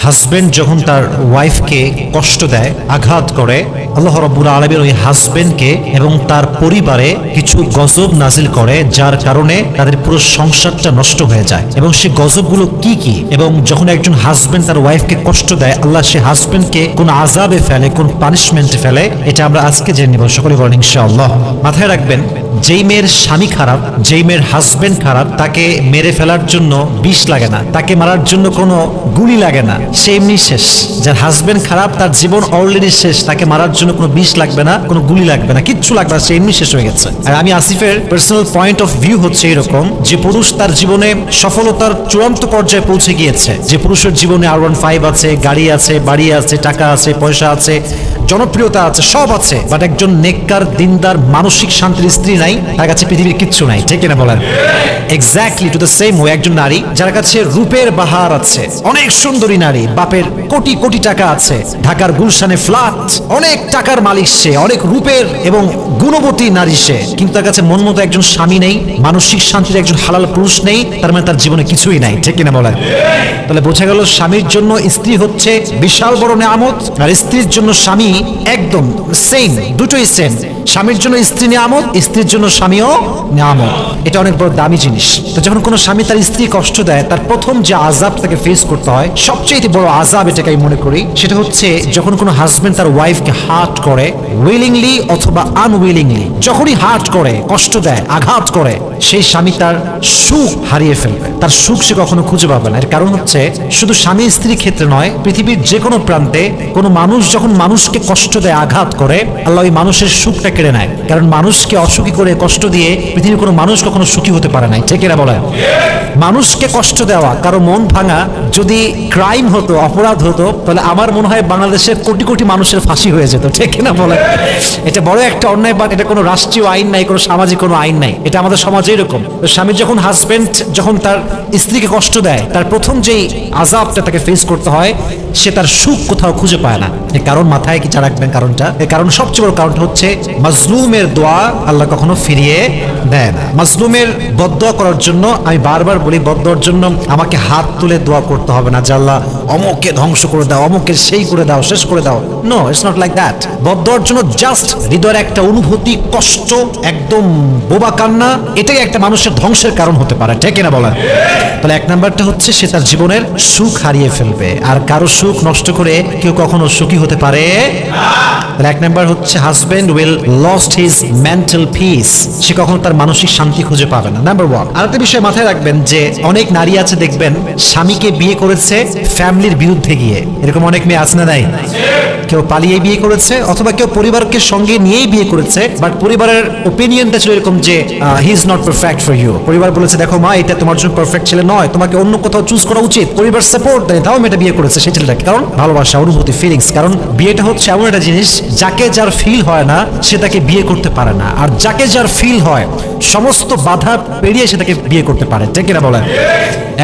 Husband যখন তার ওয়াইফকে কষ্ট দেয়, আঘাত করে, আল্লাহ রাব্বুল আলামিন ওই হাজবেন্ডকে এবং তার পরিবারে কিছু গজব নাজিল করে, যার কারণে তাদের পুরো সংসারটা নষ্ট হয়ে যায়। এবং সেই গজবগুলো কি কি, এবং যখন একজন হাজবেন্ড তার ওয়াইফকে কষ্ট দেয়, আল্লাহ সে হাজবেন্ডকে কোন আযাবে ফেলে, কোন পানিশমেন্টে ফেলে, এটা আমরা আজকে জেনে নিব। সকলে বলেন ইনশাআল্লাহ। মাথায় রাখবেন, যেই মেয়ের স্বামী খারাপ, যেই মেয়ের হাজবেন্ড খারাপ, তাকে মেরে ফেলার জন্য বিষ লাগে না, তাকে মারার জন্য কোনো গুলি লাগে না, সে এমনি শেষ। যার হাজবেন্ড খারাপ, তার জীবন অলরেডি শেষ, তাকে মারার জন্য কোনো বিষ লাগবে না, কোনো গুলি লাগবে না, কিচ্ছু লাগবে না, সে এমনি শেষ হয়ে গেছে। আর আমি আসিফের পার্সোনাল পয়েন্ট অফ ভিউ হচ্ছে এরকম, যে পুরুষ তার জীবনে সফলতার চূড়ান্ত পর্যায়ে পৌঁছে গিয়েছে, যে পুরুষের জীবনে R15 আছে, গাড়ি আছে, বাড়ি আছে, টাকা আছে, পয়সা আছে, জনপ্রিয়তা আছে, সব আছে, বাট একজন নেককার, দিনদার, মানসিক শান্তির স্ত্রী নাই, তার কাছে পৃথিবীর কিচ্ছু নাই। ঠিক কিনা বলেন? Exactly to the same way একজন নারী যার কাছে রূপের বাহার আছে, অনেক সুন্দরী নারী, বাপের কোটি কোটি টাকা আছে, ঢাকার গুলশানে ফ্ল্যাট, অনেক টাকার মালিক সে, অনেক রূপের এবং গুণবতী নারী সে, কিন্তু তার কাছে মন মতো একজন স্বামী নেই, মানসিক শান্তির একজন হালাল পুরুষ নেই, তার মানে তার জীবনে কিছুই নাই। ঠিক কিনা বলেন? তাহলে বোঝা গেল, স্বামীর জন্য স্ত্রী হচ্ছে বিশাল বড় নিয়ামত, আর স্ত্রীর জন্য স্বামী একদম সেম, দুটোই সেম। স্বামীর জন্য স্ত্রী নিয়ামত, স্ত্রীর জন্য স্বামীও নিয়ামত। এটা অনেক বড় দামি জিনিস। তো যখন কোনো স্বামী তার স্ত্রী কষ্ট দেয়, তার প্রথম যে আযাব তাকে ফেস করতে হয়, সবচেয়ে বড় আযাব এটাকে আমি মনে করি, সেটা হচ্ছে যখন কোনো হাজবেন্ড তার ওয়াইফকে হার্ট করে, উইলিংলি অথবা আনউইলিংলি, যখনই হার্ট করে, কষ্ট দেয়, আঘাত করে, সেই স্বামী তার সুখ হারিয়ে ফেলবে, তার সুখ সে কখনো খুঁজে পাবে না। এর কারণ হচ্ছে, শুধু স্বামী স্ত্রীর ক্ষেত্রে নয়, পৃথিবীর যে কোনো প্রান্তে কোনো মানুষ যখন মানুষকে কষ্ট দেয়, আঘাত করে, আল্লাহ ওই মানুষের সুখটা কেড়ে নেয়। কারণ মানুষকে অসুখী করে, কষ্ট দিয়ে পৃথিবীর কোনো মানুষ কখনো সুখী হতে পারে নাই। ঠিক এরা বলে, মানুষকে কষ্ট দেওয়া, কারো মন ভাঙা যদি ক্রাইম হতো, অপরাধ হতো, তাহলে আমার মনে হয় বাংলাদেশের কোটি কোটি মানুষের ফাঁসি হয়ে যেত। ঠিক কিনা বলে? এটা বড় একটা অন্যায়, বাট এটা কোনো রাষ্ট্রীয় আইন নাই, কোনো সামাজিক কোনো আইন নাই, এটা আমাদের সমাজে এরকম। স্বামী যখন হাজবেন্ড যখন তার স্ত্রীকে কষ্ট দেয়, তার প্রথম যেই আযাবটা তাকে ফেস করতে হয়, সে তার সুখ কোথাও খুঁজে পায় না। এর কারণ মাথায় কি রাখবেন কারণটা? এর কারণ, সবচেয়ে বড় কারণটা হচ্ছে, মাজলুমের দোয়া আল্লাহ কখনো ফিরিয়ে দেয় না। মাজলুমের বদদোয়া করার জন্য, আমি বারবার বলি, বদদোয়ার জন্য আমাকে হাত তুলে দোয়া করতে হবে না যে আল্লাহ অমুককে ধ্বংস করে দাও, অমুকের সেই করে দাও, শেষ করে দাও। No, it's not like that. বদদোয়ার জন্য জাস্ট হৃদয়ের একটা অনুভূতি, কষ্ট, একদম বোবা কান্না, এটাই একটা মানুষের ধ্বংসের কারণ হতে পারে। ঠিক কিনা বলেন? তাহলে এক নাম্বারটা হচ্ছে, সে তার জীবনের সুখ হারিয়ে ফেলবে। আর কারো সুখ নষ্ট করে কেউ কখনো সুখী হতে পারে না। তাহলে এক নাম্বার হচ্ছে, husband will lost his mental peace, সে কখনো তার মানসিক শান্তি খুঁজে পাবে না। Number one. আরেকটা বিষয় মাথায় রাখবেন, যে অনেক নারী আছে দেখবেন, স্বামীকে বিয়ে করেছে ফ্যামিলির বিরুদ্ধে গিয়ে, এরকম অনেক মেয়ে আছে না? নাই? কেউ পালিয়ে বিয়ে করেছে, অথবা কেউ পরিবারকে সঙ্গে নিয়েই বিয়ে করেছে, বাট পরিবারের ওপিনিয়নটা ছিল এরকম যে he is not perfect for you. পরিবার বলেছে, দেখো মা, এটা তোমার জন্য পারফেক্ট ছেলে নয়, তোমাকে অন্য কোথাও চুজ করা উচিত। পরিবার সাপোর্ট দেয়, তাও মেয়েটা বিয়ে করেছে সেই ছেলেটাকে, কারণ ভালোবাসা, অনুভূতি, ফিলিংস। কারণ বিয়েটা হচ্ছে এমন একটা জিনিস, যাকে যার ফিল হয় না সে তাকে বিয়ে করতে পারে না, আর যাকে যার ফিল হয় সমস্ত বাধা পেরিয়ে সে তাকে বিয়ে করতে পারে। ঠিক কিনা বলেন?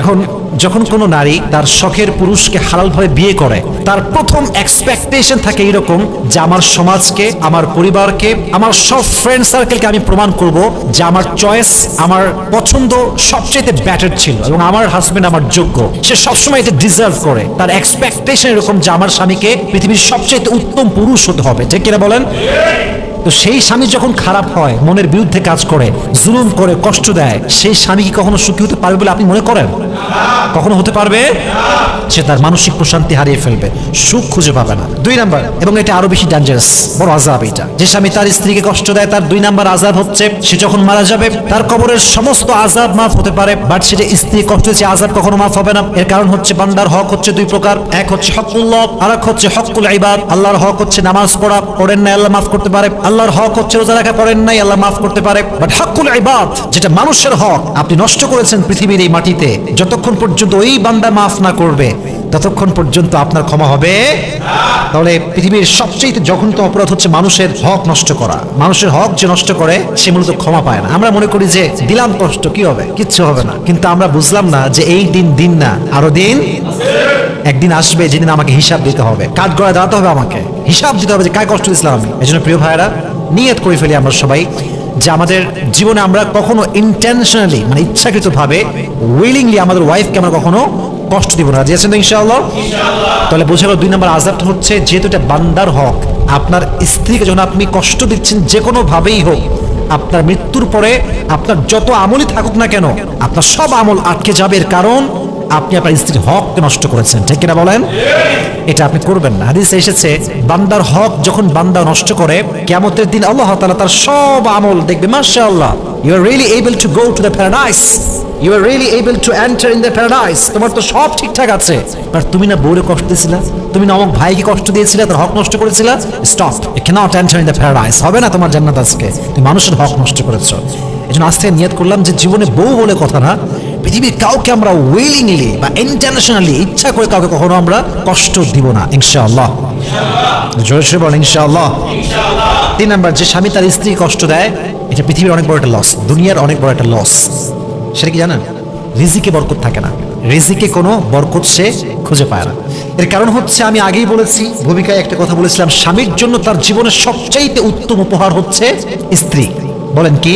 এখন যখন কোনো নারী তার শখের পুরুষকে হালালভাবে বিয়ে করে, তার প্রথম এক্সপেকটেশন থাকে এরকম, যে আমার সমাজকে, আমার পরিবারকে, আমার সব ফ্রেন্ড সার্কেলকে আমি প্রমাণ করব যে আমার চয়েস, আমার পছন্দ সবচেয়ে বেটার ছিল, এবং আমার হাজবেন্ড আমার যোগ্য, সে সবসময় এটা ডিজার্ভ করে। তার এক্সপেকটেশন এরকম যে আমার স্বামীকে পৃথিবীর সবচেয়ে উত্তম পুরুষ হতে হবে। ঠিক কিনা বলেন? তো সেই স্বামী যখন খারাপ হয়, মনের বিরুদ্ধে কাজ করে, জুলুম করে, কষ্ট দেয়, সেই স্বামী কি কখনো সুখী হতে পারবে বলে আপনি মনে করেন? কখনো হতে পারবে? সে তার মানসিক প্রশান্তি হারিয়ে ফেলবে, সুখ খুঁজে পাবে না। দুই নাম্বার, এবং এটা আরো বেশি ডেঞ্জারাস, বড় আযাব এটা, যে স্বামী তার স্ত্রীকে কষ্ট দেয়, তার দুই নাম্বার আযাব হচ্ছে, সে যখন মারা যাবে, তার কবরের সমস্ত আযাব মাফ হতে পারে, বাট সে যে স্ত্রী কষ্ট দিয়েছে, আযাব কখনো মাফ হবে না। এর কারণ হচ্ছে, বান্দার হক হচ্ছে দুই প্রকার, এক হচ্ছে হকুল্লাহ, আর এক হচ্ছে হকুল ইবাদ। আল্লাহর হক হচ্ছে নামাজ পড়া, পড়েন না আল্লাহ মাফ করতে পারে। আল্লাহর হক হচ্ছে রোজা রাখা, পড়েন নাই আল্লাহ মাফ করতে পারে। বাট হকুল ইবাদ, যেটা মানুষের হক, আপনি নষ্ট করেছেন পৃথিবীর এই মাটিতে, যতক্ষণ পর্যন্ত ওই বান্দা মাফ না করবে, ততক্ষণ পর্যন্ত আপনার ক্ষমা হবে না। তাহলে পৃথিবীর সবচেয়ে জঘন্য অপরাধ হচ্ছে মানুষের হক নষ্ট করা। মানুষের হক যে নষ্ট করে, সে মূলত ক্ষমা পায় না। আমরা মনে করি যে দিলাম কষ্ট, কি হবে, কিচ্ছু হবে না, কিন্তু আমরা বুঝলাম না যে এই দিন না, আরো দিন একদিন আসবে যেদিন আমাকে হিসাব দিতে হবে, কাঠ গড়ায় দাঁড়াতে হবে, আমাকে হিসাব দিতে হবে যে কায় কষ্ট দিয়েছিলাম আমি। এই জন্য প্রিয় ভাইয়েরা, নিয়ত করে ফেলি আমরা সবাই, যে আমাদের জীবনে আমরা কখনো ইন্টেনশনালি, মানে ইচ্ছাকৃতভাবে, উইলিংলি আমাদের ওয়াইফকে আমরা কখনো কষ্ট দিব না। রাজি আছেন তো ইনশাআল্লাহ? তাহলে বোঝা গেল 2 নম্বর আযাবটা হচ্ছে, যেহেতু এটা বান্দার হক, আপনার স্ত্রীকে যখন আপনি কষ্ট দিচ্ছেন যে কোনো ভাবেই হোক, আপনার মৃত্যুর পরে আপনার যত আমলই থাকুক না কেন, আপনার সব আমল আটকে যাবে। এর কারণ আপনি আপনার স্ত্রীর হককে নষ্ট করেছেন। ঠিক কিনা বলেন? এটা আপনি করবেন না। হাদিসে এসেছে, বান্দার হক যখন বান্দা নষ্ট করে, কিয়ামতের দিন আল্লাহ তাআলা তার সব আমল দেখবে, মাশাআল্লাহ, you are really able to go to the paradise, you are really able to enter in the paradise. তোমার তো সব ঠিকঠাক আছে, বাট তুমি না বউরে কষ্ট দিয়েছিলা, তুমি না অমুক ভাইকে কষ্ট দিয়েছিলে, তার হক নষ্ট করেছিলা, stop, you can't enter in the paradise, হবে না তোমার জান্নাত আজকে, তুমি মানুষের হক নষ্ট করেছো। এজন্য আজকে নিয়ত করলাম যে জীবনে বউ বলে কথা না, পৃথিবীর কাউকে আমরা উইলিংলি বা ইন্টারন্যাশনালি ইচ্ছা করে কাউকে কখনো আমরা কষ্ট দিব না, ইনশাআল্লাহ। জোরে বলেন ইনশাআল্লাহ। 3 নাম্বার, যে স্বামী তার স্ত্রী কষ্ট দেয়, এটা পৃথিবীর অনেক বড় একটা লস, দুনিয়ার অনেক বড় একটা লস। সেটা কি জানেন? রিজিকে বরকত থাকে না, রিজিকে কোনো বরকত সে খুঁজে পায় না। এর কারণ হচ্ছে, আমি আগেই বলেছি, ভূমিকায় একটা কথা বলেছিলাম, স্বামীর জন্য তার জীবনের সবচাইতে উত্তম উপহার হচ্ছে স্ত্রী। বলেন কি?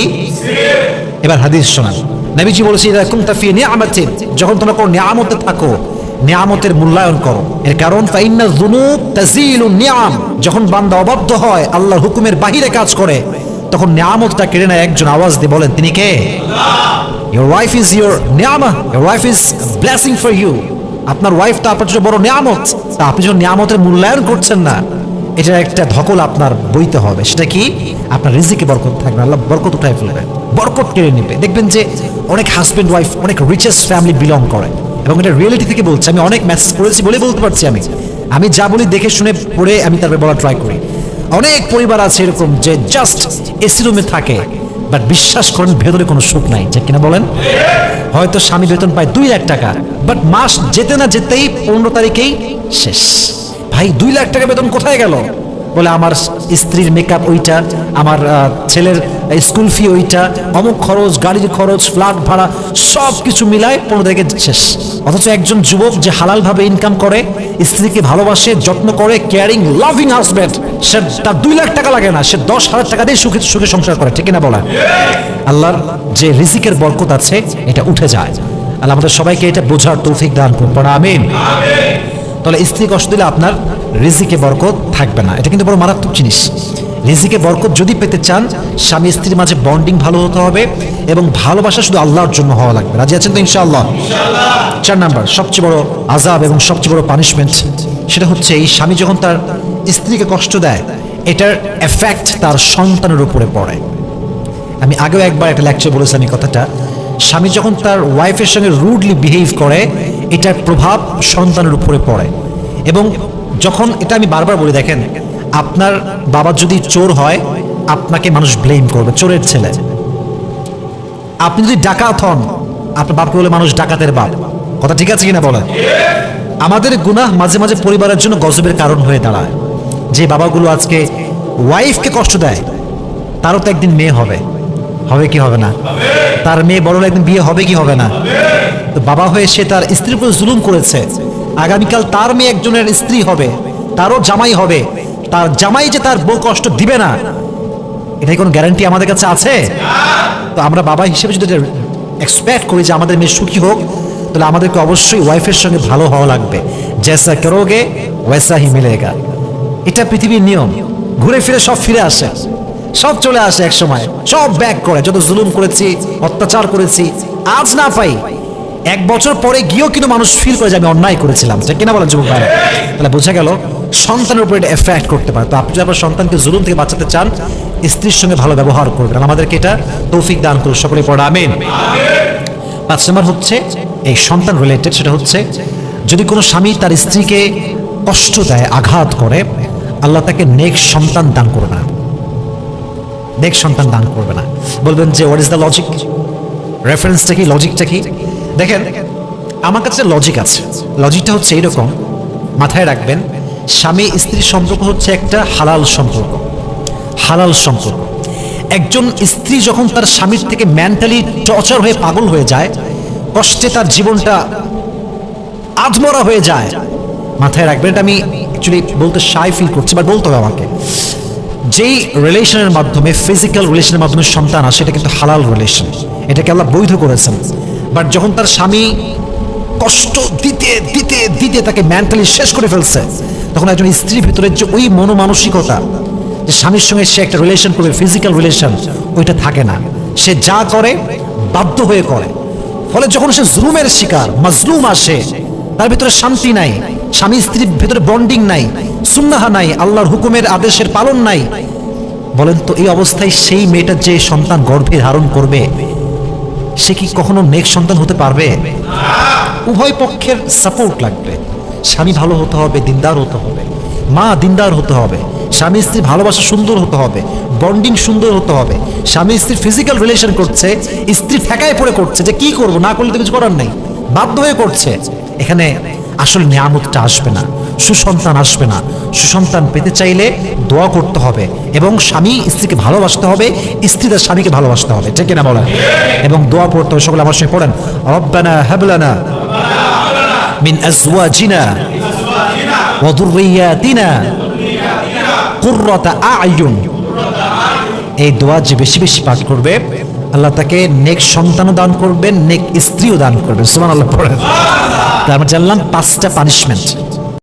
এবার হাদিস শোনান। নবীজি বলেছেন, ইযা কুনতা ফি নি'মাতিন, যখন তোমরা কোনো নিয়ামতে থাকো, নিয়ামতের মূল্যায়ন করো। এর কারণ ফাইন্না যুনুব তাজিলুন নি'আম, যখন বান্দা অবাধ্য হয়, আল্লাহর হুকুমের বাহিরে কাজ করে, তখন নিয়ামতটা কেড়ে নেয় একজন। আওয়াজ দিয়ে বলেন, তিনি কে? Allah. Your wife is your নিয়ামা, your wife is blessing for you. আপনার ওয়াইফ তো আপনার জন্য বড় নিয়ামত, তা আপনি যখন নিয়ামতের মূল্যায়ন করছেন না, এটার একটা ধকল আপনার বইতে হবে। সেটা কি? আপনার রিজিকে বরকত থাকবে, আল্লাহ বরকত উঠাই ফেলবে, বরকত কেড়ে নেবে। দেখবেন যে অনেক হাজব্যান্ড ওয়াইফ অনেক রিচেস্ট ফ্যামিলি বিলং করে, এবং এটা রিয়েলিটি থেকে বলছি। আমি অনেক মেসেজ করেছি বলে বলতে পারছি, আমি যা বলি দেখে শুনে পড়ে আমি তারপরে বলা ট্রাই করি। অনেক পরিবার আছে এরকম যে জাস্ট এসি রুমে থাকে, বাট বিশ্বাস করেন ভেতরে কোনো সুখ নাই। যে কিনা বলেন? হয়তো স্বামী বেতন পায় 2 লাখ টাকা, বাট মাস যেতে না যেতেই 15 তারিখেই শেষ। ভাই 2 লাখ টাকা বেতন কোথায় গেল? বলে আমার স্ত্রীর মেকআপ ওইটা, আমার ছেলের স্কুল ফি ওইটা, অমুক খরচ, গাড়ির খরচ, ফ্ল্যাট ভাড়া, সব কিছু মিলায় 15 তারিখে শেষ। অথচ একজন যুবক যে হালালভাবে ইনকাম করে, স্ত্রীকে ভালোবাসে, যত্ন করে, কেয়ারিং লাভিং হাজব্যান্ড, সে তার 2 লাখ টাকা লাগে না, সে 10,000 টাকা দিয়ে সুখে সুখে সংসার করে। ঠিক না বলা? আল্লাহর যে রিজিকের বরকত আছে, এটা উঠে যায়। আল্লাহ আমাদের সবাইকে এটা বোঝার তৌফিক দান করুন, পড়া আমিন। তাহলে স্ত্রী কষ্ট দিলে আপনার রিজিকে বরকত থাকবে না, এটা কিন্তু বড় মারাত্মক জিনিস। রিজিকে বরকত যদি পেতে চান, স্বামী স্ত্রীর মাঝে বন্ডিং ভালো হতে হবে, এবং ভালোবাসা শুধু আল্লাহর জন্য হওয়া লাগবে। রাজি আছেন তো ইনশাআল্লাহ? 4 নাম্বার, সবচেয়ে বড় আযাব এবং সবচেয়ে বড় পানিশমেন্ট, সেটা হচ্ছে এই স্বামী যখন তার স্ত্রীকে কষ্ট দেয়, এটার এফেক্ট তার সন্তানের উপরে পড়ে। আমি আগেও একবার একটা লেকচার বলেছিলাম এই কথাটা। স্বামী যখন তার ওয়াইফের সঙ্গে রুডলি বিহেভ করে, এটার প্রভাব সন্তানের উপরে পড়ে। এবং যখন, এটা আমি বারবার বলি, দেখেন, আপনার বাবা যদি চোর হয়, আপনাকে মানুষ ব্লেম করবে, চোরের ছেলে। আপনি যদি ডাকাত হন, আপনার বাপকে বলে মানুষ ডাকাতের বাপ। কথা ঠিক আছে কিনা বলেন? আমাদের গুনাহ মাঝে মাঝে পরিবারের জন্য গজবের কারণ হয়ে দাঁড়ায়। যে বাবাগুলো আজকে ওয়াইফকে কষ্ট দেয়, তারও তো একদিন মেয়ে হবে, হবে কি হবে না? তার মেয়ে বড় একদিন বিয়ে হবে কি হবে না? তো বাবা হয়ে সে তার স্ত্রীর উপর জুলুম করেছে, আগামীকাল তার মেয়ে একজনের স্ত্রী হবে, তারও জামাই হবে, তার জামাই যে তার বউ কষ্ট দিবে না, এটাই কোনো গ্যারান্টি আমাদের কাছে আছে? তো আমরা বাবা হিসেবে যদি এক্সপেক্ট করি যে আমাদের মেয়ে সুখী হোক, তাহলে আমাদেরকে অবশ্যই ওয়াইফের সঙ্গে ভালো হওয়া লাগবে। জেসা করোগে ওয়েসা হি মিলেগা, এটা পৃথিবীর নিয়ম। ঘুরে ফিরে সব ফিরে আসে, সব চলে আসে এক সময়, সব ব্যাক করে। যত জুলুম করেছি, অত্যাচার করেছি, আজ না পাই, 1 বছর পরে গিয়েও কিন্তু মানুষ ফিল করে যে আমি অন্যায় করেছিলাম। ঠিক কিনা বলেন যুবক ভাইরা? তাহলে বোঝা গেল সন্তানের উপরে এটা এফেক্ট করতে পারে। তো আপনি যদি আপনার সন্তানকে জুলুম থেকে বাঁচাতে চান, স্ত্রীর সঙ্গে ভালো ব্যবহার করবেন। আমাদেরকে এটা তৌফিক দান করুন, সকলে পড়া আমিন। 5 নম্বর হচ্ছে এই সন্তান রিলেটেড, সেটা হচ্ছে যদি কোনো স্বামী তার স্ত্রীকে কষ্ট দেয়, আঘাত করে, আল্লাহ তাকে নেক সন্তান দান করবে না, নেক সন্তান দান করবে না। বলবেন যে হোয়াট ইজ দ্য লজিক? রেফারেন্সটা কি, লজিকটা কি? দেখেন, আমার কাছে লজিক আছে। লজিকটা হচ্ছে এইরকম, মাথায় রাখবেন, স্বামী স্ত্রীর সম্পর্ক হচ্ছে একটা হালাল সম্পর্ক। হালাল সম্পর্ক। একজন স্ত্রী যখন তার স্বামীর থেকে মেন্টালি টর্চার হয়ে পাগল হয়ে যায়, কষ্টে তার জীবনটা আধমরা হয়ে যায়, মাথায় রাখবেন, এটা আমি অ্যাকচুয়ালি বলতে শাই ফিল করছি, বাট বলতে হবে আমাকে, যেই রিলেশনের মাধ্যমে, ফিজিক্যাল রিলেশনের মাধ্যমে সন্তান আসে, এটা কিন্তু হালাল রিলেশন, এটাকে আল্লাহ বৈধ করেছেন। বাট যখন তার স্বামী কষ্ট দিতে দিতে দিতে তাকে মেন্টালি শেষ করে ফেলছে, তখন একজন স্ত্রীর ভিতরে যে ওই মনোমানসিকতা যে স্বামীর সঙ্গে সে একটা রিলেশন করবে, ফিজিক্যাল রিলেশন, ওইটা থাকে না। সে যা করে বাধ্য হয়ে করে। ফলে যখন সে জুলুমের শিকার, মাজলুম আসে, তার ভিতরে শান্তি নাই, স্বামী স্ত্রীর ভিতরে বন্ডিং নাই, সুন্নাহ নাই, আল্লাহর হুকুমের আদেশের পালন নাই। বলেন তো এই অবস্থায় সেই মেয়েটা যে সন্তান গর্ভে ধারণ করবে, সে কি কখনো নেক সন্তান হতে পারবে? উভয় পক্ষের সাপোর্ট লাগবে। স্বামী ভালো হতে হবে, দিনদার হতে হবে, মা দিনদার হতে হবে, স্বামী স্ত্রী ভালোবাসা সুন্দর হতে হবে, বন্ডিং সুন্দর হতে হবে। স্বামী স্ত্রী ফিজিক্যাল রিলেশন করছে, স্ত্রী ঠেকায় পড়ে করছে যে কি করব, না করলে তো কিছু করার নেই, বাধ্য হয়ে করছে। এখানে আসলে নিয়ামতটা আসবে না, সুসন্তান আসবে না। সুসন্তান পেতে চাইলে দোয়া করতে হবে, এবং স্বামী স্ত্রীকে ভালোবাসতে হবে, স্ত্রী তার স্বামীকে ভালোবাসতে হবে, ঠিক কিনা বলেন? এবং দোয়া পড়তে হবে। সকলে আমার সঙ্গে পড়েন, রব্বানা হাব লানা মিন আজওয়াজিনা ওয়া যুররিয়াতিনা কুররাতা আ'য়ুন। এই দোয়া যে বেশি বেশি পাঠ করবে, আল্লাহ তাকে নেক সন্তানও দান করবেন, নেক স্ত্রীও দান করবেন। সুবহানাল্লাহ পড়েন। তার আমরা জানলাম 5টা পানিশমেন্ট।